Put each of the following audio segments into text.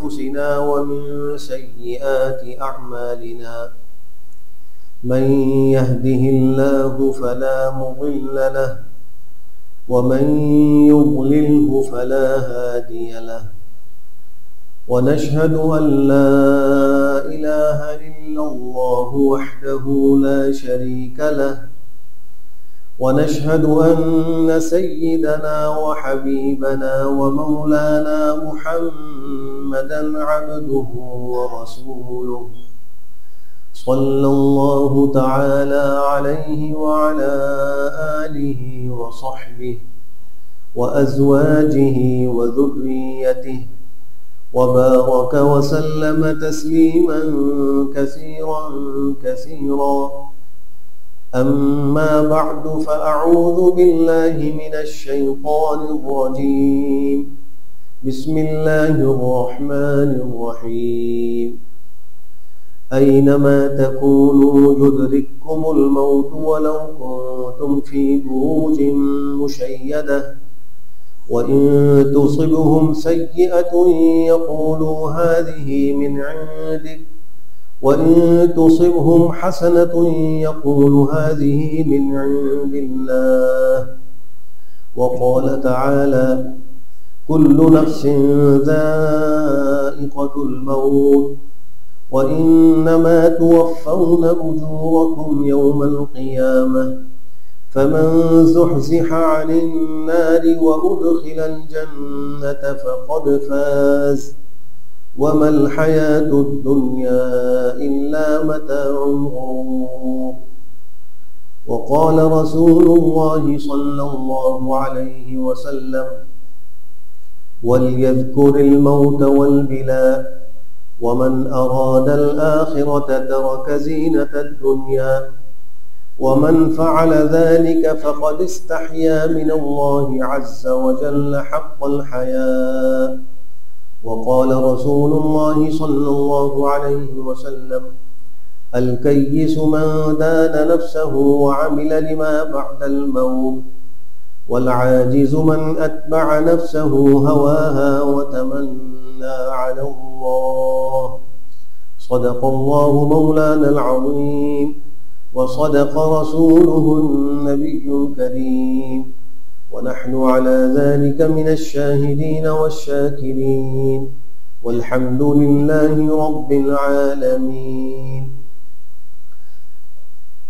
أنفسنا ومن سيئات أعمالنا من يهده الله فلا مضل له ومن يضلله فلا هادي له ونشهد أن لا إله إلا الله وحده لا شريك له ونشهد أن سيدنا وحبيبنا ومولانا محمدا عبده ورسوله صلى الله تعالى عليه وعلى آله وصحبه وأزواجه وذريته وبارك وسلم تسليما كثيرا كثيرا. أما بعد فأعوذ بالله من الشيطان الرجيم. بسم الله الرحمن الرحيم. أينما تكونوا يدرككم الموت ولو كنتم في بروج مشيدة وإن تصبهم سيئة يقولوا هذه من عندك وإن تصبهم حسنة يقول هذه من عند الله. وقال تعالى كل نفس ذائقة الموت وإنما توفون أجوركم يوم القيامة فمن زحزح عن النار وأدخل الجنة فقد فاز وما الحياة الدنيا إلا متاع الغرور. وقال رسول الله صلى الله عليه وسلم وليذكر الموت والبلاء ومن أراد الآخرة ترك زينة الدنيا ومن فعل ذلك فقد استحيا من الله عز وجل حق الحياء. وقال رسول الله صلى الله عليه وسلم الكيس من دان نفسه وعمل لما بعد الموت والعاجز من أتبع نفسه هواها وتمنى على الله. صدق الله مولانا العظيم وصدق رسوله النبي الكريم ونحن على ذلك من الشاهدين والشاكرين والحمد لله رب العالمين.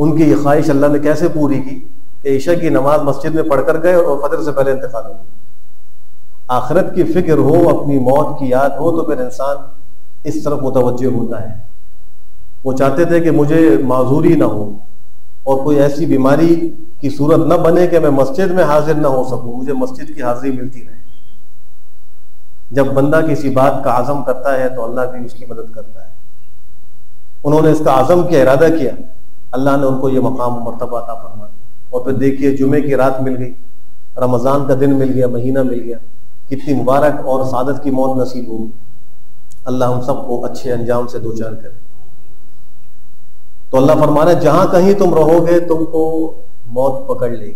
ان کی یہ خواہش اللہ نے کیسے پوری کی کہ عشاء کی نماز مسجد میں پڑھ کر گئے اور فجر سے پہلے انتقال ہو گیا۔ آخرت کی فکر ہو، اپنی موت کی یاد ہو تو پھر انسان اس طرف متوجہ ہوتا ہے۔ وہ چاہتے تھے کہ مجھے معذوری نہ ہو اور کوئی ایسی بیماری کی صورت نہ بنے کہ میں مسجد میں حاضر نہ ہو سکوں، مجھے مسجد کی حاضری ملتی رہے۔ جب بندہ کسی بات کا عزم کرتا ہے تو اللہ بھی اس کی مدد کرتا ہے۔ انہوں نے اس کا عزم کیا، ارادہ کیا، اللہ نے ان کو یہ مقام و مرتبہ عطا فرما دیا۔ اور پھر دیکھیے جمعے کی رات مل گئی، رمضان کا دن مل گیا، مہینہ مل گیا، کتنی مبارک اور سعادت کی موت نصیب ہوگی۔ اللہ ہم سب کو اچھے انجام سے دوچار کرے۔ تو اللہ فرما رہا ہے جہاں کہیں تم رہو گے تم کو موت پکڑ لے گی۔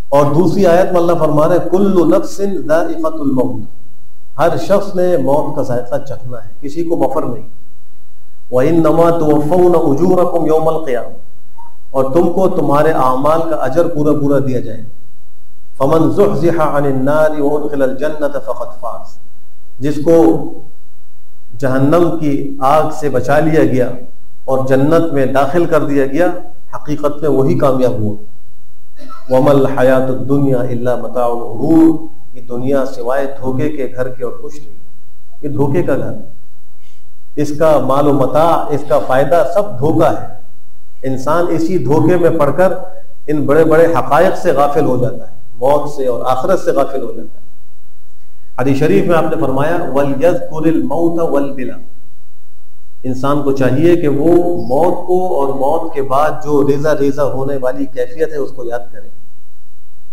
اور دوسری آیت میں اللہ فرما رہا ہے کل نفس ذائقۃ الموت، ہر شخص نے موت کا ذائقہ چکھنا ہے، کسی کو مفر نہیں۔ وَإِنَّمَا تُوَفَّوْنَ أُجُورَكُمْ يَوْمَ الْقِيَامَةِ، اور تم کو تمہارے اعمال کا اجر پورا پورا دیا جائے گا۔ فَمَنْ زُحْزِحَ عَنِ النَّارِ وَأُدْخِلَ الْجَنَّةَ فَقَدْ فَازَ، جس کو جہنم کی آگ سے بچا لیا گیا اور جنت میں داخل کر دیا گیا، حقیقت میں وہی کامیاب ہوا۔ وَمَا الْحَيَاةُ الدُّنْيَا إِلَّا مَتَاعُ الْغُرُورِ، یہ دنیا سوائے دھوکے کے گھر کے اور کچھ نہیں، یہ دھوکے کا گھر، اس کا مال و متاع، اس کا فائدہ سب دھوکا ہے۔ انسان اسی دھوکے میں پڑ کر ان بڑے بڑے حقائق سے غافل ہو جاتا ہے، موت سے اور آخرت سے غافل ہو جاتا ہے۔ حدیث شریف میں آپ نے فرمایا وَلْيَذْكُرِ الْمَوْتَ وَالْبِلَى، انسان کو چاہیے کہ وہ موت کو اور موت کے بعد جو ریزہ ریزہ ہونے والی کیفیت ہے اس کو یاد کرے۔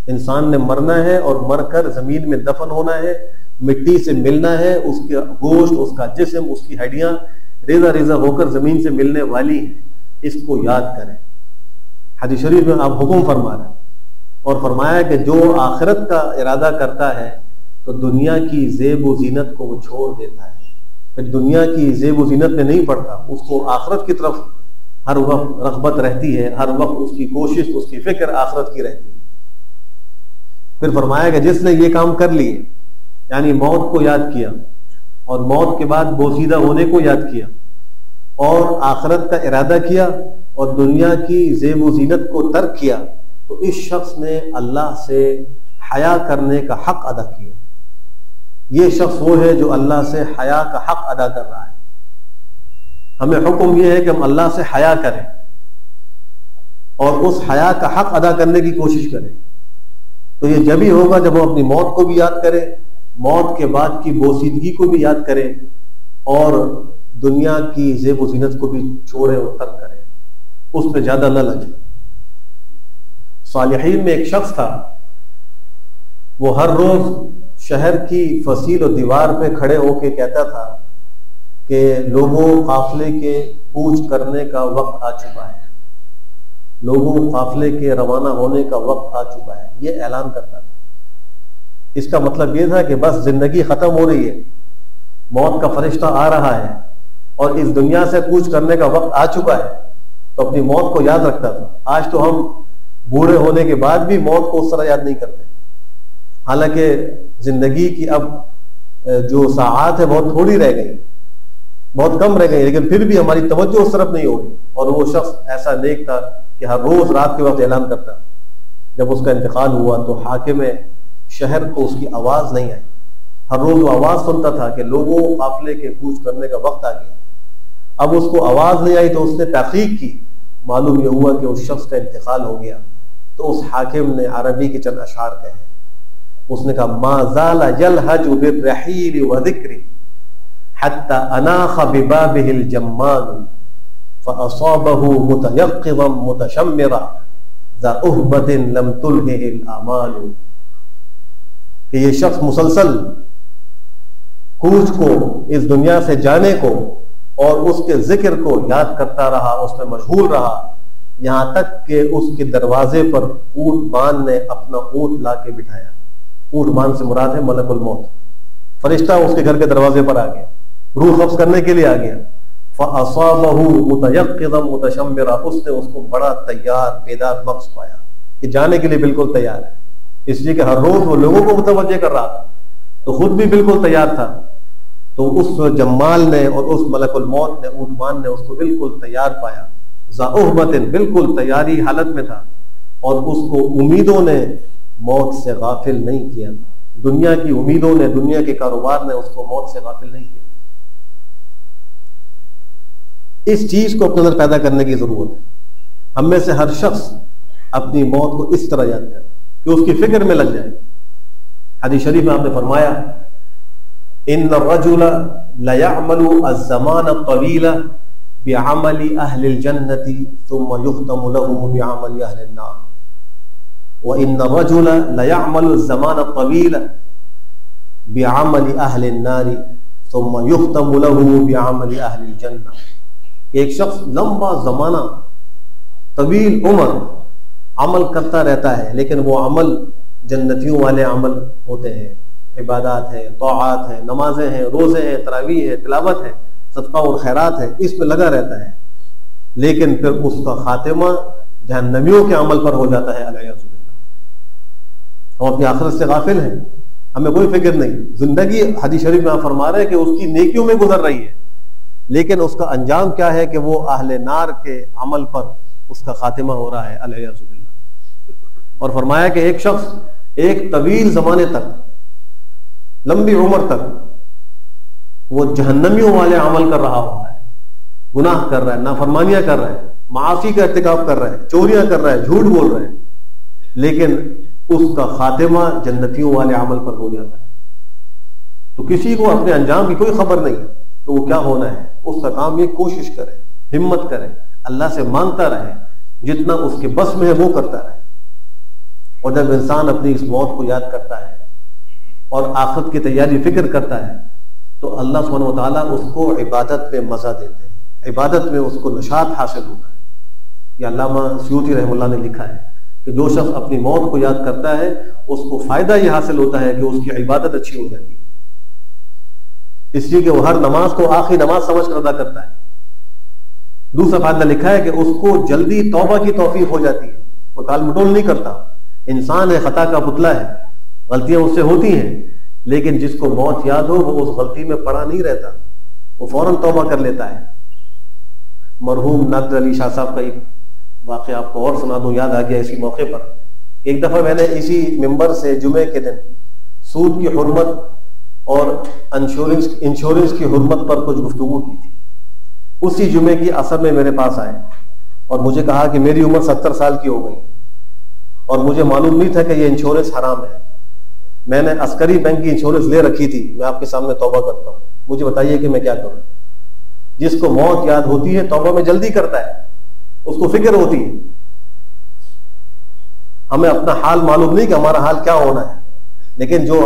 انسان نے مرنا ہے اور مر کر زمین میں دفن ہونا ہے، مٹی سے ملنا ہے، اس کا گوشت، اس کا جسم، اس کی ہڈیاں ریزہ ریزہ ہو کر زمین سے ملنے والی ہیں، اس کو یاد کریں۔ حدیث شریف میں آپ حکم فرما رہے ہیں اور فرمایا کہ جو آخرت کا ارادہ کرتا ہے تو دنیا کی زیب و زینت کو وہ چھوڑ دیتا ہے، پھر دنیا کی زیب و زینت میں نہیں پڑتا، اس کو آخرت کی طرف ہر وقت رغبت رہتی ہے، ہر وقت اس کی کوشش، اس کی فکر آخرت کی رہتی ہے۔ پھر فرمایا کہ جس نے یہ کام کر لیے، یعنی موت کو یاد کیا اور موت کے بعد بوسیدہ ہونے کو یاد کیا اور آخرت کا ارادہ کیا اور دنیا کی زیب و زینت کو ترک کیا، تو اس شخص نے اللہ سے حیا کرنے کا حق ادا کیا۔ یہ شخص وہ ہے جو اللہ سے حیا کا حق ادا کر رہا ہے۔ ہمیں حکم یہ ہے کہ ہم اللہ سے حیا کریں اور اس حیا کا حق ادا کرنے کی کوشش کریں۔ تو یہ جب ہی ہوگا جب ہم اپنی موت کو بھی یاد کریں، موت کے بعد کی بوسیدگی کو بھی یاد کریں اور دنیا کی زیب و زینت کو بھی چھوڑیں اور ترک کریں، اس پہ زیادہ نہ لگے۔ صالحین میں ایک شخص تھا، وہ ہر روز شہر کی فصیل و دیوار پہ کھڑے ہو کے کہتا تھا کہ لوگوں قافلے کے کوچ کرنے کا وقت آ چکا ہے، لوگوں قافلے کے روانہ ہونے کا وقت آ چکا ہے، یہ اعلان کرتا تھا۔ اس کا مطلب یہ تھا کہ بس زندگی ختم ہو رہی ہے، موت کا فرشتہ آ رہا ہے اور اس دنیا سے کوچ کرنے کا وقت آ چکا ہے، تو اپنی موت کو یاد رکھتا تھا۔ آج تو ہم بوڑھے ہونے کے بعد بھی موت کو اس طرح یاد نہیں کرتے، حالانکہ زندگی کی اب جو ساعات ہے بہت تھوڑی رہ گئی، بہت کم رہ گئی، لیکن پھر بھی ہماری توجہ اس طرف نہیں ہو رہی۔ اور وہ شخص ایسا نیک تھا کہ ہر روز رات کے وقت اعلان کرتا۔ جب اس کا انتقال ہوا تو حاکم شہر کو اس کی آواز نہیں آئی، ہر روز وہ آواز سنتا تھا کہ لوگوں قافلے کے کوچ کرنے کا وقت آ گیا۔ اب اس کو آواز نہیں آئی تو اس نے تحقیق کی، معلوم یہ ہوا کہ اس شخص کا انتقال ہو گیا۔ تو اس حاکم نے عربی کے چند اشعار کہے، اس نے کہا ما زال یلہج بالرحیل وذکری حتی اناخ ببابہ الجمال فاصابہ متیقظا متشمرا ذا اہبۃ لم تلہہ الآمال، کہ یہ شخص مسلسل کوچ کو، اس دنیا سے جانے کو اور اس کے ذکر کو یاد کرتا رہا، اس میں مشغول رہا، یہاں تک کہ اس کے دروازے پر اونٹ بان نے اپنا اونٹ لا کے بٹھایا۔ اونٹ بان سے مراد ہے ملک الموت، فرشتہ اس کے گھر کے دروازے پر آ گیا، روح قبض کرنے کے لیے آ گیا۔ فَأَصَابَهُ مُتَيَقِّظًا مُتَشَمِّرًا، اس نے اس کو بڑا تیار بیدار مغز پایا کہ جانے کے لیے بالکل تیار ہے، اس لیے کہ ہر روز وہ لوگوں کو متوجہ کر رہا تھا تو خود بھی بالکل تیار تھا۔ تو اس جمال نے اور اس ملک الموت نے، اونٹمان نے اس کو بالکل تیار پایا، ذاہبۃ، بالکل تیاری حالت میں تھا، اور اس کو امیدوں نے موت سے غافل نہیں کیا تھا، دنیا کی امیدوں نے، دنیا کے کاروبار نے اس کو موت سے غافل نہیں کیا۔ اس چیز کو اپنے اندر پیدا کرنے کی ضرورت ہے۔ ہم میں سے ہر شخص اپنی موت کو اس طرح یاد کرے کہ اس کی فکر میں لگ جائے۔ حدیث شریف میں آپ نے فرمایا ان الرجل لیعمل الزمان الطویل بعمل اہل الجنة ثم یختم له بعمل اہل النار، وان الرجل لیعمل الزمان الطویل بعمل اہل النار ثم یختم له بعمل اہل الجنة۔ ایک شخص لمبا زمانہ، طویل عمر عمل کرتا رہتا ہے، لیکن وہ عمل جنتیوں والے عمل ہوتے ہیں، عبادات ہیں، طاعات ہیں، نمازیں ہیں، روزے ہیں، تراویح ہے، تلاوت ہے، صدقہ اور خیرات ہے، اس پہ لگا رہتا ہے، لیکن پھر اس کا خاتمہ جہنمیوں کے عمل پر ہو جاتا ہے، الیاذ باللہ۔ ہم اپنی آخرت سے غافل ہیں، ہمیں کوئی فکر نہیں، زندگی حدیث شریف میں فرما رہے ہیں کہ اس کی نیکیوں میں گزر رہی ہے، لیکن اس کا انجام کیا ہے کہ وہ اہل نار کے عمل پر اس کا خاتمہ ہو رہا ہے، الیاذ باللہ۔ اور فرمایا کہ ایک شخص ایک طویل زمانے تک، لمبی عمر تک وہ جہنمیوں والے عمل کر رہا ہوتا ہے، گناہ کر رہا ہے، نافرمانیاں کر رہا ہے، معاصی کا ارتکاب کر رہا ہے، چوریاں کر رہا ہے، جھوٹ بول رہا ہے، لیکن اس کا خاتمہ جنتیوں والے عمل پر ہو جاتا ہے۔ تو کسی کو اپنے انجام کی کوئی خبر نہیں تو وہ کیا ہونا ہے، اس کا کام یہ کوشش کرے، ہمت کرے، اللہ سے مانگتا رہے، جتنا اس کے بس میں ہے وہ کرتا رہے۔ اور جب انسان اپنی اس موت کو یاد کرتا ہے اور آخرت کی تیاری فکر کرتا ہے تو اللہ سبحانہ و تعالیٰ اس کو عبادت میں مزہ دیتے ہیں، عبادت میں اس کو نشاط حاصل ہوتا ہے۔ یہ علامہ سیوطی رحمہ اللہ نے لکھا ہے کہ جو شخص اپنی موت کو یاد کرتا ہے اس کو فائدہ یہ حاصل ہوتا ہے کہ اس کی عبادت اچھی ہو جاتی ہے، اس لیے کہ وہ ہر نماز کو آخری نماز سمجھ کر ادا کرتا ہے۔ دوسرا فائدہ لکھا ہے کہ اس کو جلدی توبہ کی توفیق ہو جاتی ہے، وہ ٹال مٹول نہیں کرتا، انسان ہے، خطا کا پتلا ہے، غلطیاں اس سے ہوتی ہیں، لیکن جس کو موت یاد ہو وہ اس غلطی میں پڑا نہیں رہتا، وہ فوراً توبہ کر لیتا ہے۔ مرحوم نادر علی شاہ صاحب کا ایک واقعہ آپ کو اور سنا دوں، یاد آ گیا اسی موقع پر۔ ایک دفعہ میں نے اسی ممبر سے جمعے کے دن سود کی حرمت اور انشورنس کی حرمت پر کچھ گفتگو کی تھی۔ اسی جمعے کی عصر میں میرے پاس آئے اور مجھے کہا کہ میری عمر 70 سال کی ہو گئی اور مجھے معلوم نہیں تھا کہ یہ انشورنس حرام ہے، میں نے عسکری بینک کی انشورنس لے رکھی تھی، میں آپ کے سامنے توبہ کرتا ہوں، مجھے بتائیے کہ میں کیا کروں۔ جس کو موت یاد ہوتی ہے توبہ میں جلدی کرتا ہے، اس کو فکر ہوتی ہے۔ ہمیں اپنا حال معلوم نہیں کہ ہمارا حال کیا ہونا ہے، لیکن جو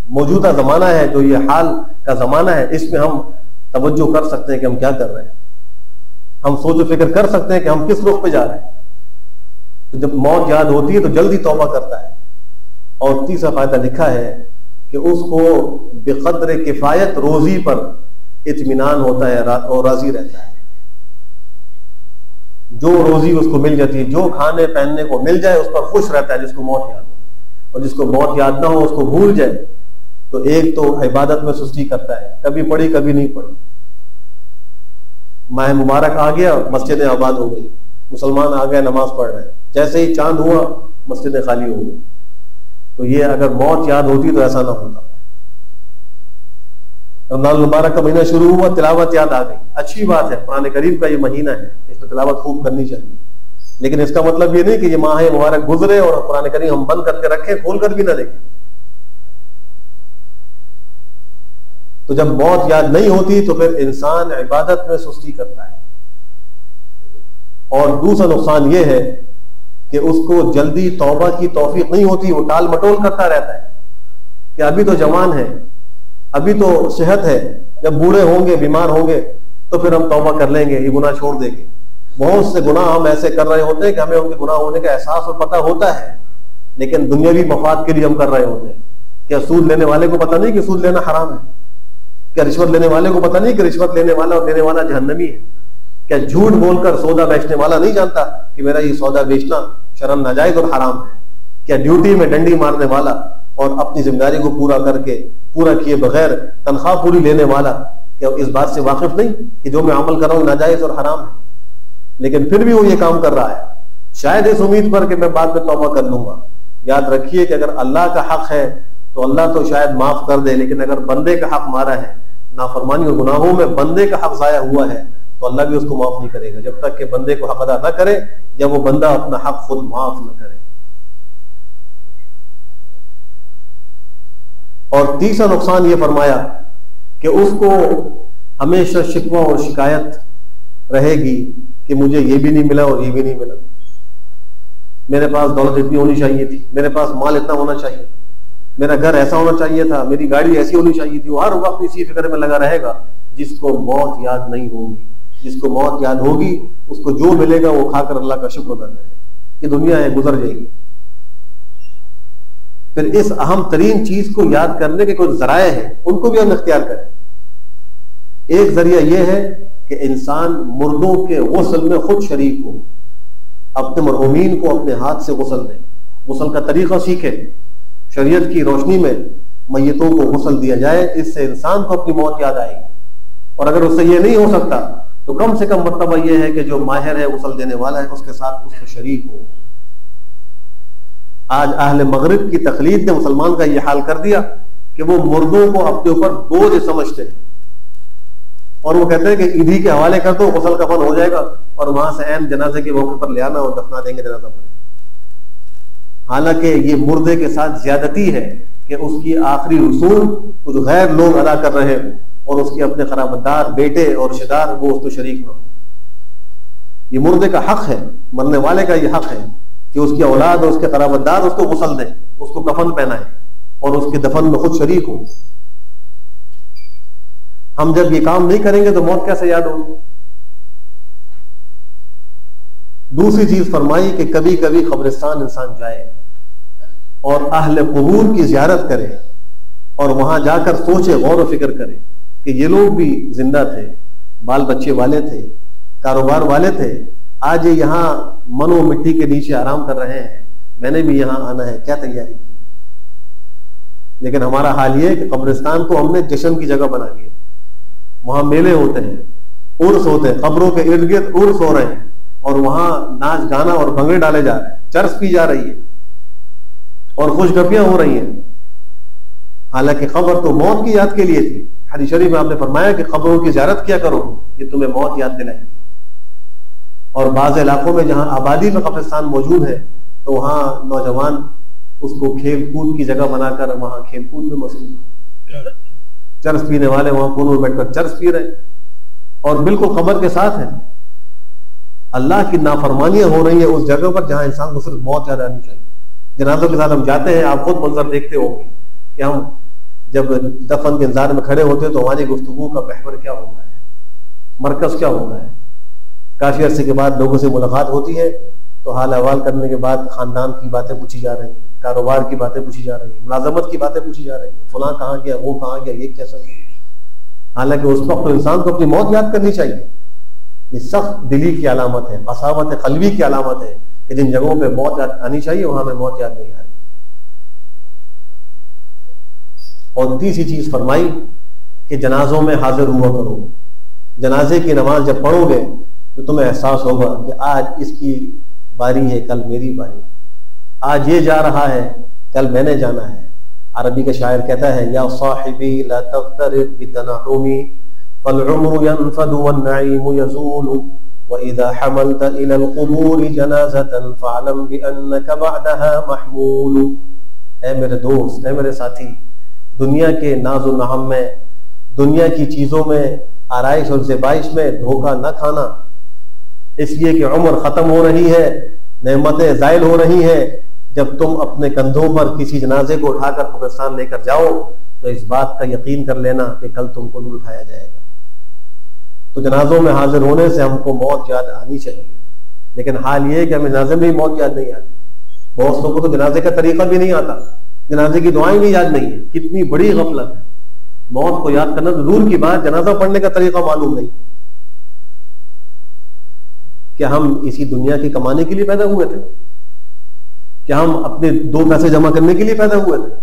موجودہ زمانہ ہے، جو یہ حال کا زمانہ ہے، اس میں ہم توجہ کر سکتے ہیں کہ ہم کیا کر رہے ہیں، ہم سوچ و فکر کر سکتے ہیں کہ ہم کس رخ پہ جا رہے ہیں۔ تو جب موت یاد ہوتی ہے تو جلدی توبہ کرتا ہے۔ اور تیسرا فائدہ لکھا ہے کہ اس کو بقدر کفایت روزی پر اطمینان ہوتا ہے اور راضی رہتا ہے۔ جو روزی اس کو مل جاتی ہے، جو کھانے پہننے کو مل جائے، اس پر خوش رہتا ہے جس کو موت یاد ہو، اور جس کو موت یاد نہ ہو اس کو بھول جائے تو ایک تو عبادت میں سستی کرتا ہے، کبھی پڑھی کبھی نہیں پڑھی۔ ماہ مبارک آ گیا، مسجدیں آباد ہو گئی، مسلمان آ گئے نماز پڑھ رہے ہیں، جیسے ہی چاند ہوا مسجدیں خالی ہو گئی۔ تو یہ اگر موت یاد ہوتی تو ایسا نہ ہوتا۔ رمضان المبارک کا مہینہ شروع ہوا، تلاوت یاد آ گئی، اچھی بات ہے، قرآن کریم کا یہ مہینہ ہے، اس میں تلاوت خوب کرنی چاہیے، لیکن اس کا مطلب یہ نہیں کہ یہ ماہ مبارک گزرے اور قرآن کریم ہم بند کر کے رکھیں، کھول کر بھی نہ دیکھیں۔ تو جب موت یاد نہیں ہوتی تو پھر انسان عبادت میں سستی کرتا ہے۔ اور دوسرا نقصان یہ ہے کہ اس کو جلدی توبہ کی توفیق نہیں ہوتی، وہ ٹال مٹول کرتا رہتا ہے کہ ابھی تو جوان ہے، ابھی تو صحت ہے، جب بوڑھے ہوں گے، بیمار ہوں گے تو پھر ہم توبہ کر لیں گے، یہ گناہ چھوڑ دیں گے۔ بہت سے گناہ ہم ایسے کر رہے ہوتے ہیں کہ ہمیں ان کے گناہ ہونے کا احساس اور پتہ ہوتا ہے، لیکن دنیاوی مفاد کے لیے ہم کر رہے ہوتے ہیں۔ کیا سود لینے والے کو پتہ نہیں کہ سود لینا حرام ہے؟ کیا رشوت لینے والے کو پتہ نہیں کہ رشوت لینے والا اور دینے والا جہنمی ہے؟ کیا جھوٹ بول کر سودا بیچنے والا نہیں جانتا کہ میرا یہ سودا بیچنا شرم ناجائز اور حرام ہے؟ کیا ڈیوٹی میں ڈنڈی مارنے والا اور اپنی ذمہ داری کو پورا کر کے پورا کیے بغیر تنخواہ پوری لینے والا کیا اس بات سے واقف نہیں کہ جو میں عمل کر رہا ہوں ناجائز اور حرام ہے؟ لیکن پھر بھی وہ یہ کام کر رہا ہے، شاید اس امید پر کہ میں بعد میں توبہ کر لوں گا۔ یاد رکھیے کہ اگر اللہ کا حق ہے تو اللہ تو شاید معاف کر دے، لیکن اگر بندے کا حق مارا ہے، نافرمانی اور گناہوں میں بندے کا حق ضائع ہوا ہے، تو اللہ بھی اس کو معاف نہیں کرے گا جب تک کہ بندے کو حق ادا نہ کرے یا وہ بندہ اپنا حق خود معاف نہ کرے۔ اور تیسرا نقصان یہ فرمایا کہ اس کو ہمیشہ شکوہ اور شکایت رہے گی کہ مجھے یہ بھی نہیں ملا اور یہ بھی نہیں ملا، میرے پاس دولت اتنی ہونی چاہیے تھی، میرے پاس مال اتنا ہونا چاہیے، میرا گھر ایسا ہونا چاہیے تھا، میری گاڑی ایسی ہونی چاہیے تھی۔ وہ ہر وقت اسی فکر میں لگا رہے گا۔ جس کو موت یاد نہیں ہوگی، جس کو موت یاد ہوگی، اس کو جو ملے گا وہ کھا کر اللہ کا شکر ادا کرے کہ دنیا ہے گزر جائے گی۔ پھر اس اہم ترین چیز کو یاد کرنے کے کچھ ذرائع ہیں، ان کو بھی ہم اختیار کریں۔ ایک ذریعہ یہ ہے کہ انسان مردوں کے غسل میں خود شریک ہو، اپنے مرحومین کو اپنے ہاتھ سے غسل دے، غسل کا طریقہ سیکھے، شریعت کی روشنی میں میتوں کو غسل دیا جائے، اس سے انسان کو اپنی موت یاد آئے گی۔ اور اگر اس سے یہ نہیں ہو سکتا تو کم سے کم مرتبہ یہ ہے کہ جو ماہر ہے غسل دینے والا ہے اس کے ساتھ اس کو شریک ہو۔ آج اہل مغرب کی تقلید نے مسلمان کا یہ حال کر دیا کہ وہ مردوں کو اپنے اوپر بوجھ سمجھتے ہیں، اور وہ کہتے ہیں کہ ادھی کے حوالے کر دو غسل کفن ہو جائے گا، اور وہاں سے عین جنازے کے موقع پر لے آنا اور دفنا دیں گے جنازہ پر۔ حالانکہ یہ مردے کے ساتھ زیادتی ہے کہ اس کی آخری رسوم کچھ غیر لوگ ادا کر رہے ہوں اور اس کے اپنے قرابتدار بیٹے اور رشتے دار وہ اس کو شریک نہ ہو۔ یہ مردے کا حق ہے، مرنے والے کا یہ حق ہے کہ اس کی اولاد اور اس کے قرابتدار اس کو غسل دیں، اس کو کفن پہنائیں اور اس کے دفن میں خود شریک ہو۔ ہم جب یہ کام نہیں کریں گے تو موت کیسے یاد ہوگی؟ دوسری چیز فرمائی کہ کبھی کبھی قبرستان انسان جائے اور اہل قبور کی زیارت کرے اور وہاں جا کر سوچے، غور و فکر کرے کہ یہ لوگ بھی زندہ تھے، بال بچے والے تھے، کاروبار والے تھے، آج یہ یہاں من و مٹی کے نیچے آرام کر رہے ہیں، میں نے بھی یہاں آنا ہے، کیا تیاری کی؟ لیکن ہمارا حال یہ ہے کہ قبرستان کو ہم نے جشن کی جگہ بنا لیا، وہاں میلے ہوتے ہیں، عرس ہوتے ہیں، قبروں کے ارد گرد عرس ہو رہے ہیں اور وہاں ناچ گانا اور بھنگڑے ڈالے جا رہے ہیں، چرس پی جا رہی ہے اور خوشگپیاں ہو رہی ہیں، حالانکہ قبر تو موت کی یاد کے لیے تھی۔ حدیث شریف میں آپ نے فرمایا کہ قبروں کی زیارت کیا کرو، یہ تمہیں موت یاد دلائے گی۔ اور بعض علاقوں میں جہاں آبادی میں قبرستان موجود ہے تو وہاں نوجوان اس کو کھیل کود کی جگہ بنا کر وہاں کھیل کود میں مصروف، چرس پینے والے وہاں کونوں میں بیٹھ کر چرس پی رہے اور بالکل قبر کے ساتھ ہیں۔ اللہ کی نافرمانیاں ہو رہی ہیں اس جگہ پر جہاں انسان کو صرف موت یاد آنی چاہیے۔ جنازوں کے ساتھ ہم جاتے ہیں، آپ خود منظر دیکھتے ہوں گے کہ ہم جب دفن کے انتظار میں کھڑے ہوتے ہیں تو ہماری گفتگو کا محور کیا ہوتا ہے، مرکز کیا ہوتا ہے۔ کافی عرصے کے بعد لوگوں سے ملاقات ہوتی ہے تو حال احوال کرنے کے بعد خاندان کی باتیں پوچھی جا رہی ہیں، کاروبار کی باتیں پوچھی جا رہی ہیں، ملازمت کی باتیں پوچھی جا رہی ہیں، فلاں کہاں گیا، وہ کہاں گیا، یہ کیسا گیا۔ حالانکہ اس وقت تو انسان کو اپنی موت یاد کرنی چاہیے۔ یہ سخت دلی کی علامت ہے، قساوت قلبی کی علامت ہے کہ جن جگہوں پہ موت یاد آنی چاہیے وہاں میں موت یاد نہیں آ رہی۔ اور تیسری چیز فرمائی کہ جنازوں میں حاضر ہوا کرو۔ جنازے کی نماز جب پڑھو گے تو تمہیں احساس ہوگا کہ آج اس کی باری ہے، کل میری باری، آج یہ جا رہا ہے، کل میں نے جانا ہے۔ عربی کا شاعر کہتا ہے یا صاحبی لا تغترب بتنعمی فالعمر ينفد والنعيم يزول وإذا حملت إلى القبور جنازة فاعلم بأنك بعدها محمول۔ اے میرے دوست، اے میرے ساتھی، دنیا کے ناز و نعم میں، دنیا کی چیزوں میں، آرائش اور زیبائش میں دھوکہ نہ کھانا، اس لیے کہ عمر ختم ہو رہی ہے، نعمتیں زائل ہو رہی ہیں۔ جب تم اپنے کندھوں پر کسی جنازے کو اٹھا کر قبرستان لے کر جاؤ تو اس بات کا یقین کر لینا کہ کل تم کو نہیں اٹھایا جائے گا۔ تو جنازوں میں حاضر ہونے سے ہم کو موت یاد آنی چاہیے، لیکن حال یہ ہے کہ ہمیں جنازے میں ہی موت یاد نہیں آتی۔ بہت لوگوں کو تو جنازے کا طریقہ بھی نہیں آتا، جنازے کی دعائیں بھی یاد نہیں ہے۔ کتنی بڑی غفلت ہے، موت کو یاد کرنا تو دور کی بات، جنازہ پڑھنے کا طریقہ معلوم نہیں۔ کیا ہم اسی دنیا کی کمانے کے لیے پیدا ہوئے تھے؟ کیا ہم اپنے دو پیسے جمع کرنے کے لیے پیدا ہوئے تھے؟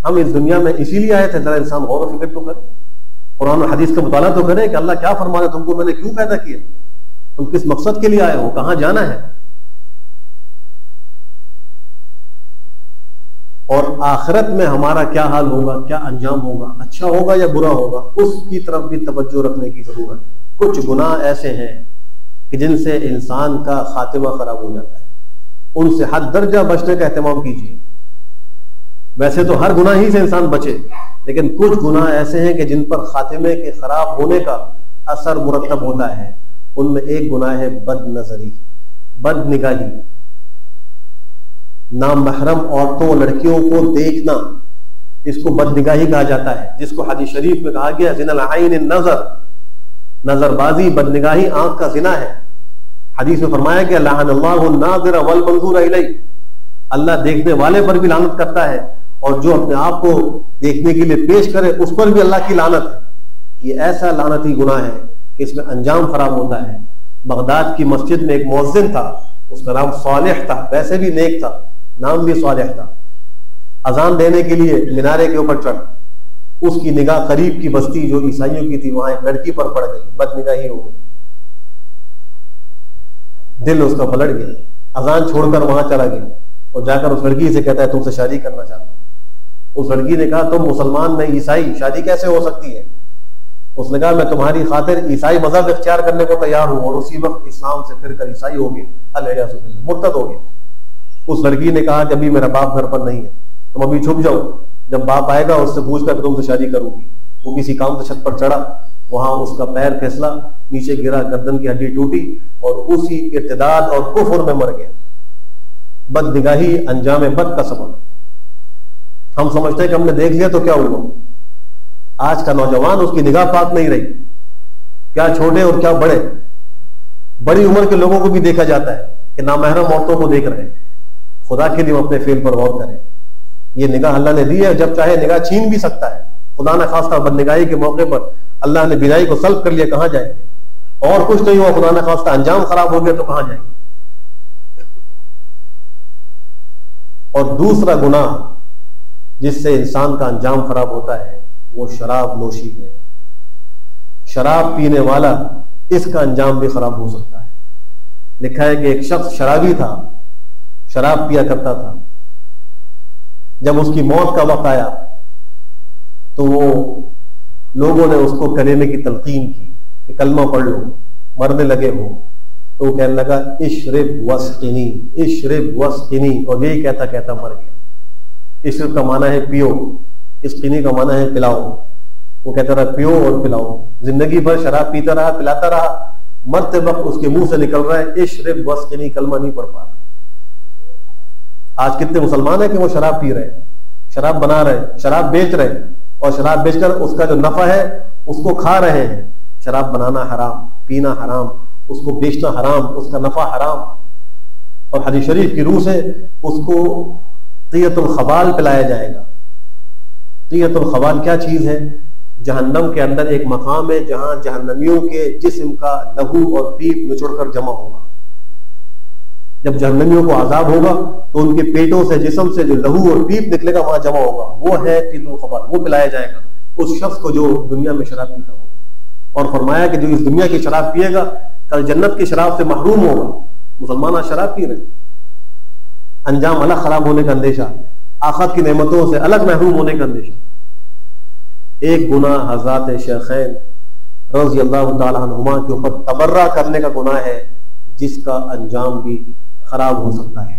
ہم اس دنیا میں اسی لیے آئے تھے، ذرا انسان غور و فکر تو کرے، قرآن و حدیث کا مطالعہ تو کرے کہ اللہ کیا فرما رہے، تم کو میں نے کیوں پیدا کیا، تم کس مقصد کے لیے آئے ہو، کہاں جانا ہے، اور آخرت میں ہمارا کیا حال ہوگا، کیا انجام ہوگا، اچھا ہوگا یا برا ہوگا، اس کی طرف بھی توجہ رکھنے کی ضرورت ہے۔ کچھ گناہ ایسے ہیں کہ جن سے انسان کا خاتمہ خراب ہو جاتا ہے، ان سے حد درجہ بچنے کا اہتمام کیجیے۔ ویسے تو ہر گناہ ہی سے انسان بچے، لیکن کچھ گناہ ایسے ہیں کہ جن پر خاتمے کے خراب ہونے کا اثر مرتب ہوتا ہے۔ ان میں ایک گناہ ہے بد نظری، بد نگاہی، نامحرم عورتوں لڑکیوں کو دیکھنا، اس کو بد نگاہی کہا جاتا ہے، جس کو حدیث شریف میں کہا گیا زنا العین النظر، نظر بازی، بد نگاہی آنکھ کا زنا ہے۔ حدیث میں فرمایا کہ لعن اللہ الناظر والمنظور الیہ، اللہ دیکھنے والے پر بھی لعنت کرتا ہے، اور جو اپنے آپ کو دیکھنے کے لیے پیش کرے اس پر بھی اللہ کی لعنت ہے۔ یہ ایسا لعنتی گناہ ہے کہ اس میں انجام خراب ہوتا ہے۔ بغداد کی مسجد میں ایک مؤذن تھا، اس کا نام صالح تھا، ویسے بھی نیک تھا، نام بھی صالح تھا۔ اذان دینے کے لیے مینارے کے اوپر چڑھ، اس کی نگاہ قریب کی بستی جو عیسائیوں کی تھی وہاں ایک لڑکی پر پڑ گئی، بد نگاہی ہو گئی، دل اس کا پلٹ گیا، اذان چھوڑ کر وہاں چلا گیا اور جا کر اس لڑکی سے کہتا ہے تم سے شادی کرنا چاہتا ہوں۔ اس لڑکی نے کہا تم مسلمان میں عیسائی، شادی کیسے ہو سکتی ہے؟ اس نے کہا میں تمہاری خاطر عیسائی مذہب اختیار کرنے کو تیار ہوں، اور اسی وقت اسلام سے پھر کر عیسائی ہو گیا، مرتد ہو گیا۔ اس لڑکی نے کہا کہ ابھی میرا باپ گھر پر نہیں ہے، تم ابھی چھپ جاؤ، جب باپ آئے گا اس سے پوچھ کر تم سے شادی کروں گی۔ وہ کسی کام سے چھت پر چڑھا، وہاں اس کا پیر پھسلا، نیچے گرا، گردن کی ہڈی ٹوٹی اور اسی ارتداد اور کفر میں مر گیا۔ بد نگاہی انجام بد کا سبب۔ ہم سمجھتے ہیں کہ ہم نے دیکھ لیا تو کیا ہوا، آج کا نوجوان اس کی نگاہ پاک نہیں رہی، کیا چھوٹے اور کیا بڑے، بڑی عمر کے لوگوں کو بھی دیکھا جاتا ہے کہ نامحرم عورتوں کو دیکھ رہے ہیں۔ خدا کے لیے اپنے فعل پر غور کریں، یہ نگاہ اللہ نے دی ہے، جب چاہے نگاہ چھین بھی سکتا ہے۔ خدا نہ خواستہ بد نگاہی کے موقع پر اللہ نے بینائی کو سلب کر لیا، کہاں جائیں گے؟ اور کچھ نہیں ہوا، خدا نہ خواستہ انجام خراب ہو گیا تو کہاں جائیں گے؟ اور دوسرا گناہ جس سے انسان کا انجام خراب ہوتا ہے وہ شراب نوشی ہے۔ شراب پینے والا، اس کا انجام بھی خراب ہو سکتا ہے۔ لکھا ہے کہ ایک شخص شرابی تھا، شراب پیا کرتا تھا، جب اس کی موت کا وقت آیا تو وہ لوگوں نے اس کو کلیمے کی تلقین کی کہ کلمہ پڑھ لو، مرنے لگے ہو تو وہ کہنے لگا اشرب واسقنی، اشرب واسقنی، اور یہی کہتا کہتا مر گیا۔ اشرب کا معنی ہے پیو، اسقنی کا معنی ہے پلاؤ۔ وہ کہتا رہا پیو اور پلاؤ، زندگی بھر شراب پیتا رہا، پلاتا رہا، مرتے وقت اس کے منہ سے نکل رہا ہے اشرب واسقنی، کلمہ نہیں پڑھ پا رہا۔ آج کتنے مسلمان ہیں کہ وہ شراب پی رہے ہیں، شراب بنا رہے ہیں، شراب بیچ رہے ہیں، اور شراب بیچ کر اس کا جو نفع ہے اس کو کھا رہے ہیں۔ شراب بنانا حرام، پینا حرام، اس کو بیچنا حرام، اس کا نفع حرام، اور حدیث شریف کی روح سے اس کو طیۃ الخبال پلایا جائے گا۔ طیۃ الخبال کیا چیز ہے؟ جہنم کے اندر ایک مقام ہے جہاں جہنمیوں کے جسم کا لہو اور پیپ نچوڑ کر جمع ہوگا۔ جب جہنمیوں کو عذاب ہوگا تو ان کے پیٹوں سے، جسم سے جو لہو اور پیپ نکلے گا وہاں جمع ہوگا، وہ ہے طیۃ الخبال، وہ پلایا جائے گا اس شخص کو جو دنیا میں شراب پیتا ہو۔ اور فرمایا کہ جو اس دنیا کی شراب پیے گا کل جنت کی شراب سے محروم ہوگا۔ مسلمان آج شراب پی رہے ہیں، انجام الگ خراب ہونے کا اندیشہ، آخرت کی نعمتوں سے الگ محروم ہونے کا اندیشہ۔ ایک گناہ حضرات شیخین رضی اللہ تعالی عنہما کے اوپر تبرہ کرنے کا گناہ ہے، جس کا انجام بھی خراب ہو سکتا ہے۔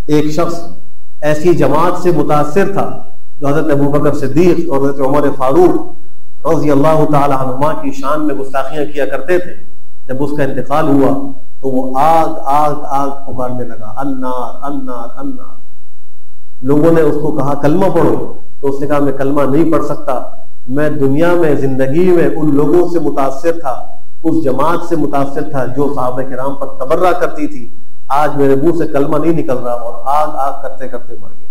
ایک شخص ایسی جماعت سے متاثر تھا جو حضرت ابوبکر صدیق اور حضرت عمر فاروق رضی اللہ تعالی عنہما کی شان میں گستاخیاں کیا کرتے تھے۔ جب اس کا انتقال ہوا تو وہ آگ آگ آگ پکارنے لگا، النار النار النار۔ لوگوں نے اس کو کہا کلمہ پڑھو، تو اس نے کہا میں کلمہ نہیں پڑھ سکتا، میں دنیا میں زندگی میں ان لوگوں سے متاثر تھا، اس جماعت سے متاثر تھا جو صحابہ کرام پر تبرہ کرتی تھی، آج میرے منہ سے کلمہ نہیں نکل رہا، اور آگ آگ کرتے کرتے مر گیا۔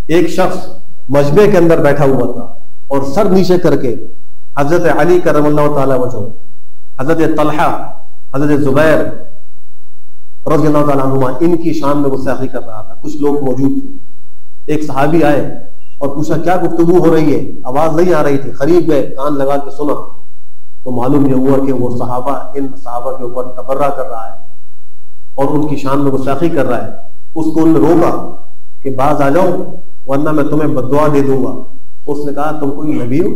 ایک شخص مجمع کے اندر بیٹھا ہوا تھا اور سر نیچے کر کے حضرت علی کرم اللہ تعالی وجہ، حضرت طلحہ، حضرت زبیر رضی اللہ تعالیٰ عنہما ان کی شان میں گستاخی کر رہا تھا. کچھ لوگ موجود تھے. ایک صحابی آئے اور پوچھا کیا گفتگو ہو رہی ہے؟ آواز نہیں آ رہی تھی. قریب گئے, کان لگا کے سنا تو معلوم یہ ہوا کہ وہ صحابہ ان صحابہ کے اوپر تبرہ کر رہا ہے اور ان کی شان میں گستاخی کر رہا ہے. اس کو انہوں نے روکا کہ باز آ جاؤ ورنہ میں تمہیں بددعا دے دوں گا. اس نے کہا تم کوئی نبی ہو؟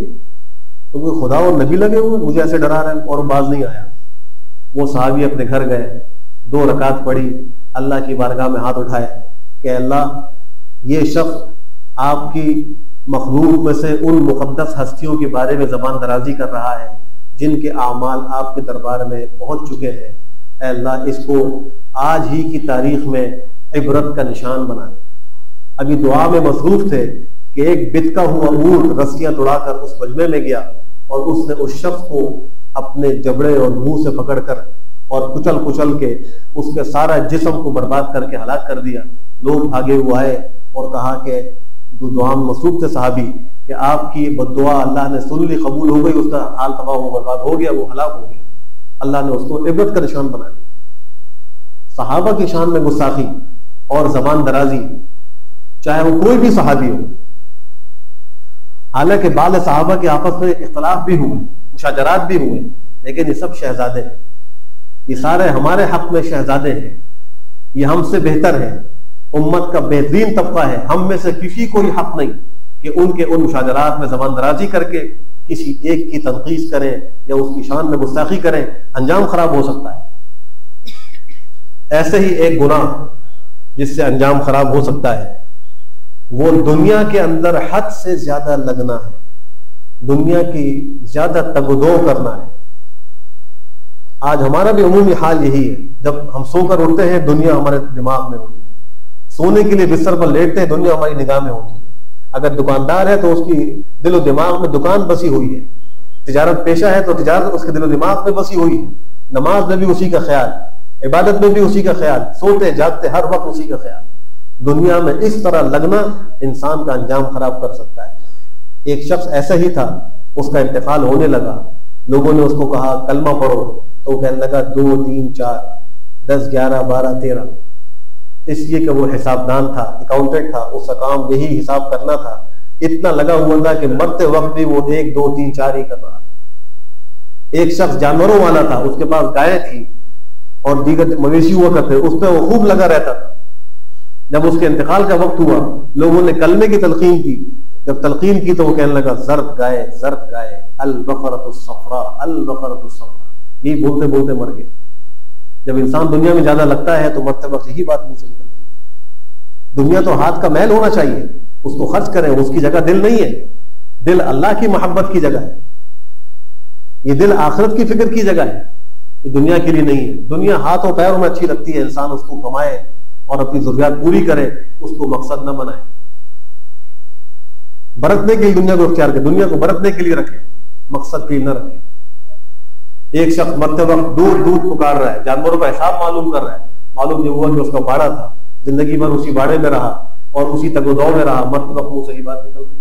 تم کوئی خدا اور نبی لگے ہوئے مجھے ایسے ڈرا رہے ہیں؟ اور باز نہیں آیا. وہ صحابی اپنے گھر گئے, 2 رکعت پڑھی, اللہ کی بارگاہ میں ہاتھ اٹھائے کہ اللہ یہ شخص آپ کی مخلوق میں سے ان مقدس ہستیوں کے بارے میں زبان درازی کر رہا ہے جن کے اعمال آپ کے دربار میں پہنچ چکے ہیں. اے اللہ اس کو آج ہی کی تاریخ میں عبرت کا نشان بنا دے. ابھی دعا میں مصروف تھے کہ ایک بتکا ہوا اونٹ رسیاں توڑا کر اس مجمع میں گیا اور اس نے اس شخص کو اپنے جبڑے اور منہ سے پکڑ کر اور کچل کچل کے اس کے سارا جسم کو برباد کر کے ہلاک کر دیا. لوگ بھاگے ہوئے آئے اور کہا کہ دعا میں مصروف تھے صحابی کہ آپ کی بددعا اللہ نے سن لی, قبول ہو گئی, اس کا حال تباہ و برباد ہو گیا, وہ ہلاک ہو گیا. اللہ نے اس کو عبرت کا نشان بنا دیا. صحابہ کی شان میں گستاخی اور زبان درازی, چاہے وہ کوئی بھی صحابی ہو, حالانکہ بعض صحابہ کے آپس میں اختلاف بھی ہوئے, مشاجرات بھی ہوئے, لیکن یہ سب شہزادے ہیں. یہ سارے ہمارے حق میں شہزادے ہیں, یہ ہم سے بہتر ہے, امت کا بہترین طبقہ ہے. ہم میں سے کسی کو یہ حق نہیں کہ ان کے ان مشاجرات میں زبان درازی کر کے کسی ایک کی تنقیص کریں یا اس کی شان میں گستاخی کریں. انجام خراب ہو سکتا ہے. ایسے ہی ایک گناہ جس سے انجام خراب ہو سکتا ہے وہ دنیا کے اندر حد سے زیادہ لگنا ہے, دنیا کی زیادہ تگ و دو کرنا ہے. آج ہمارا بھی عمومی حال یہی ہے. جب ہم سو کر اٹھتے ہیں دنیا ہمارے دماغ میں ہوتی ہے, سونے کے لیے بستر پر لیٹتے ہیں دنیا ہماری نگاہ میں ہوتی ہے. اگر دکاندار ہے تو اس کی دل و دماغ میں دکان بسی ہوئی ہے, تجارت پیشہ ہے تو تجارت اس کے دل و دماغ میں بسی ہوئی ہے, نماز میں بھی اسی کا خیال, عبادت میں بھی اسی کا خیال, سوتے جاگتے ہر وقت اسی کا خیال. دنیا میں اس طرح لگنا انسان کا انجام خراب کر سکتا ہے. ایک شخص ایسا ہی تھا, اس کا انتقال ہونے لگا. لوگوں نے اس کو کہا کلمہ پڑھو تو وہ کہنے لگا 2 3 4 10 11 12 13, اس لیے کہ وہ حسابدان تھا, اکاؤنٹنٹ تھا, اس کا کام یہی حساب کرنا تھا. اتنا لگا ہوا تھا کہ مرتے وقت بھی وہ 1 2 3 4 ہی کر رہا. ایک شخص جانوروں والا تھا, اس کے پاس گائے تھی اور دیگر مویشی ہوا کرتے, اس پہ وہ خوب لگا رہتا تھا. جب اس کے انتقال کا وقت ہوا لوگوں نے کلمے کی تلقین کی. جب تلقین کی تو وہ کہنے لگا زرد گائے زرد گائے, البقرۃ الصفراء البقرۃ الصفراء, یہ بولتے بولتے مر گئے. جب انسان دنیا میں زیادہ لگتا ہے تو مرتے وقت یہی بات منہ سے نکلتی ہے. دنیا تو ہاتھ کا میل ہونا چاہیے, اس کو خرچ کریں, اس کی جگہ دل نہیں ہے. دل اللہ کی محبت کی جگہ ہے, یہ دل آخرت کی فکر کی جگہ ہے, یہ دنیا کے لیے نہیں ہے. دنیا ہاتھ و پیروں میں اچھی لگتی ہے, انسان اس کو کمائے اور اپنی ضروریات پوری کرے, اس کو مقصد نہ بنائے. برتنے کے لیے دنیا کو اختیار کرے, دنیا کو برتنے کے لیے رکھے, مقصد کے لیے نہ رکھے. ایک شخص مرتے وقت دودھ دودھ پکار رہا ہے, جانوروں کا حساب معلوم کر رہا ہے. معلوم یہ ہوا کہ اس کا باڑا تھا, زندگی بھر اسی باڑے میں رہا اور اسی تگ و دو میں رہا. مرتے وقت منہ سے ہی بات نکل گئی.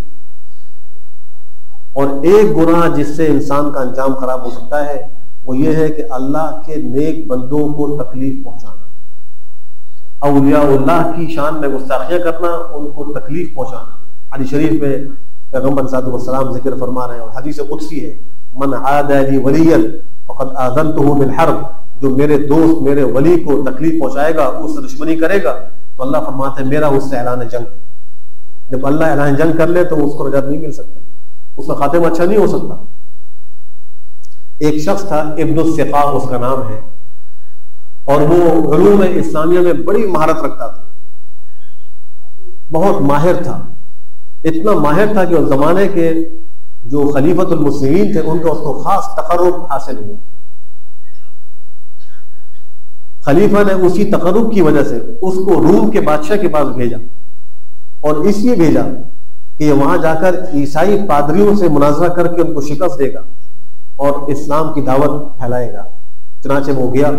اور ایک گناہ جس سے انسان کا انجام خراب ہو سکتا ہے وہ یہ ہے کہ اللہ کے نیک بندوں کو تکلیف پہنچانا, اولیاء اللہ کی شان میں گستاخیاں کرنا, ان کو تکلیف پہنچانا. حدیث شریف میں پیغمبر صلی اللہ علیہ وسلم ذکر فرما رہے ہیں, اور حدیث قدسی ہے, من عاد لی ولیا فقد آذنته بالحرب, جو میرے دوست میرے ولی کو تکلیف پہنچائے گا, اس سے دشمنی کرے گا, تو اللہ فرماتے ہیں میرا اس سے اعلان جنگ ہے. جب اللہ اعلان جنگ کر لے تو اس کو رجعت نہیں مل سکتی, اس کا خاتمہ اچھا نہیں ہو سکتا. ایک شخص تھا ابن السقاء اس کا نام ہے, اور وہ علوم اسلامیہ میں بڑی مہارت رکھتا تھا, بہت ماہر تھا. اتنا ماہر تھا کہ اس زمانے کے جو خلیفۃ المسلمین تھے ان کا اس کو خاص تقرب حاصل ہوا. خلیفہ نے اسی تقرب کی وجہ سے اس کو روم کے بادشاہ کے پاس بھیجا, اور اس لیے بھیجا کہ یہ وہاں جا کر عیسائی پادریوں سے مناظرہ کر کے ان کو شکست دے گا اور اسلام کی دعوت پھیلائے گا. چنانچہ وہ گیا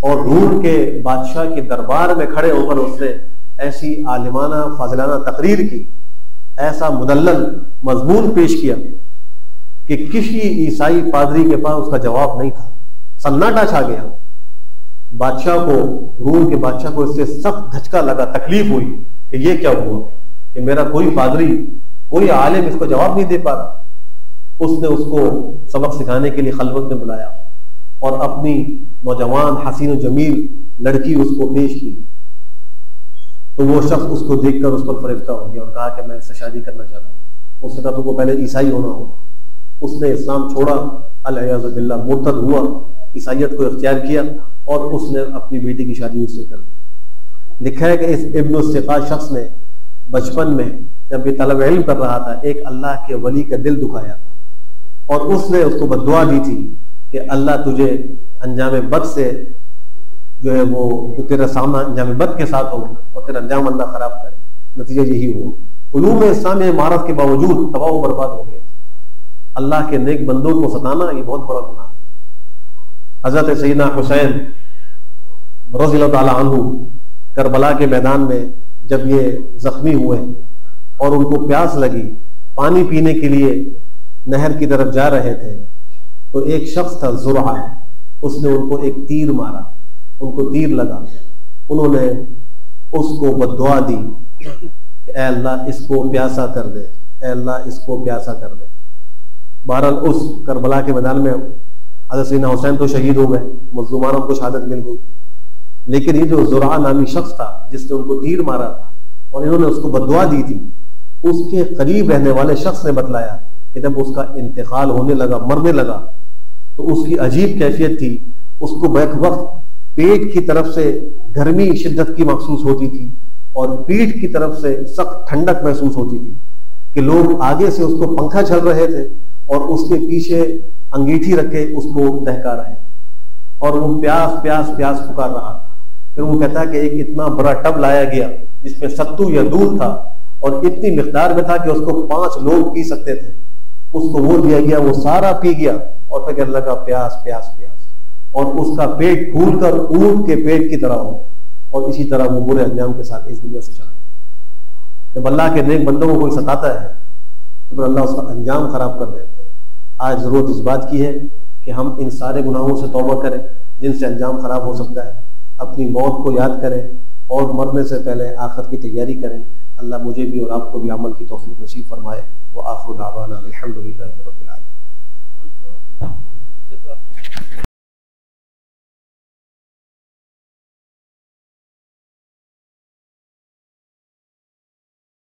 اور روم کے بادشاہ کے دربار میں کھڑے ہو کر اس نے ایسی عالمانہ فاضلانہ تقریر کی, ایسا مدلل مضمون پیش کیا کہ کسی عیسائی پادری کے پاس اس کا جواب نہیں تھا. سناٹا چھا گیا. بادشاہ کو، روم کے بادشاہ کو اس سے سخت دھچکا لگا، تکلیف ہوئی کہ یہ کیا ہوا کہ میرا کوئی پادری، کوئی عالم اس کو جواب نہیں دے پا رہا۔ اس نے اس کو سبق سکھانے کے لیے خلوت میں بلایا اور اپنی نوجوان حسین و جمیل لڑکی اس کو پیش کی، تو وہ شخص اس کو دیکھ کر اس پر فریفتہ ہو گیا اور کہا کہ میں اس سے شادی کرنا چاہتا ہوں۔ اس نے کہا تو کو پہلے عیسائی ہونا ہوگا۔ اس نے اسلام چھوڑا، العیاذ باللہ مرتد ہوا، عیسائیت کو اختیار کیا اور اس نے اپنی بیٹی کی شادی اس سے کر دی۔ لکھا ہے کہ اس ابن السقا شخص نے بچپن میں جب یہ طلب علم کر رہا تھا ایک اللہ کے ولی کا دل دکھایا تھا اور اس نے اس کو بد دعا دی تھی کہ اللہ تجھے انجام بد سے جو ہے وہ تیرا سامنا انجام بد کے ساتھ ہو اور تیرا انجام اللہ خراب کرے۔ نتیجہ یہی ہوا، علوم اسلامی مہارت کے باوجود تباہ و برباد ہو گئے۔ اللہ کے نیک بندوں کو ستانا یہ بہت بڑا گناہ ہے۔ حضرت سیدنا حسین رضی اللہ تعالی عنہ کربلا کے میدان میں جب یہ زخمی ہوئے اور ان کو پیاس لگی، پانی پینے کے لیے نہر کی طرف جا رہے تھے، تو ایک شخص تھا زرعہ، اس نے ان کو ایک تیر مارا، ان کو تیر لگا، انہوں نے اس کو بد دعا دی کہ اے اللہ اس کو پیاسا کر دے، اے اللہ اس کو پیاسا کر دے۔ بہرحال اس کربلا کے میدان میں حضرت سیدنا حسین تو شہید ہو گئے، مظلومانوں کو شہادت مل گئی، لیکن یہ جو زرعہ نامی شخص تھا جس نے ان کو تیر مارا تھا اور انہوں نے اس کو بد دعا دی تھی، اس کے قریب رہنے والے شخص نے بتلایا کہ جب اس کا انتقال ہونے لگا، مرنے لگا، تو اس کی عجیب کیفیت تھی، اس کو بیک وقت پیٹ کی طرف سے گرمی شدت کی محسوس ہوتی تھی اور پیٹھ کی طرف سے سخت ٹھنڈک محسوس ہوتی تھی کہ لوگ آگے سے اس کو پنکھا چل رہے تھے اور اس کے پیچھے انگیٹھی رکھے اس کو دہکا رہے اور وہ پیاس پیاس پیاس پکار رہا تھا۔ پھر وہ کہتا ہے کہ ایک اتنا بڑا ٹب لایا گیا جس میں ستو یا دودھ تھا اور اتنی مقدار میں تھا کہ اس کو 5 لوگ پی سکتے تھے، اس کو وہ دیا گیا، وہ سارا پی گیا اور پھر کہنے لگا پیاس پیاس پیاس، اور اس کا پیٹ پھول کر اونٹ کے پیٹ کی طرح ہو اور اسی طرح وہ برے انجام کے ساتھ اس دنیا سے چلا گیا۔ جب اللہ کے نیک بندوں کو کوئی ستاتا ہے تو پھر اللہ اس کا انجام خراب کر دیتے ہیں۔ آج ضرورت اس بات کی ہے کہ ہم ان سارے گناہوں سے توبہ کریں جن سے انجام خراب ہو سکتا ہے، اپنی موت کو یاد کریں اور مرنے سے پہلے آخرت کی تیاری کریں۔ اللہ مجھے بھی اور آپ کو بھی عمل کی توفیق نصیب فرمائے۔ وآخر دعوانا الحمدللہ رب العالمین۔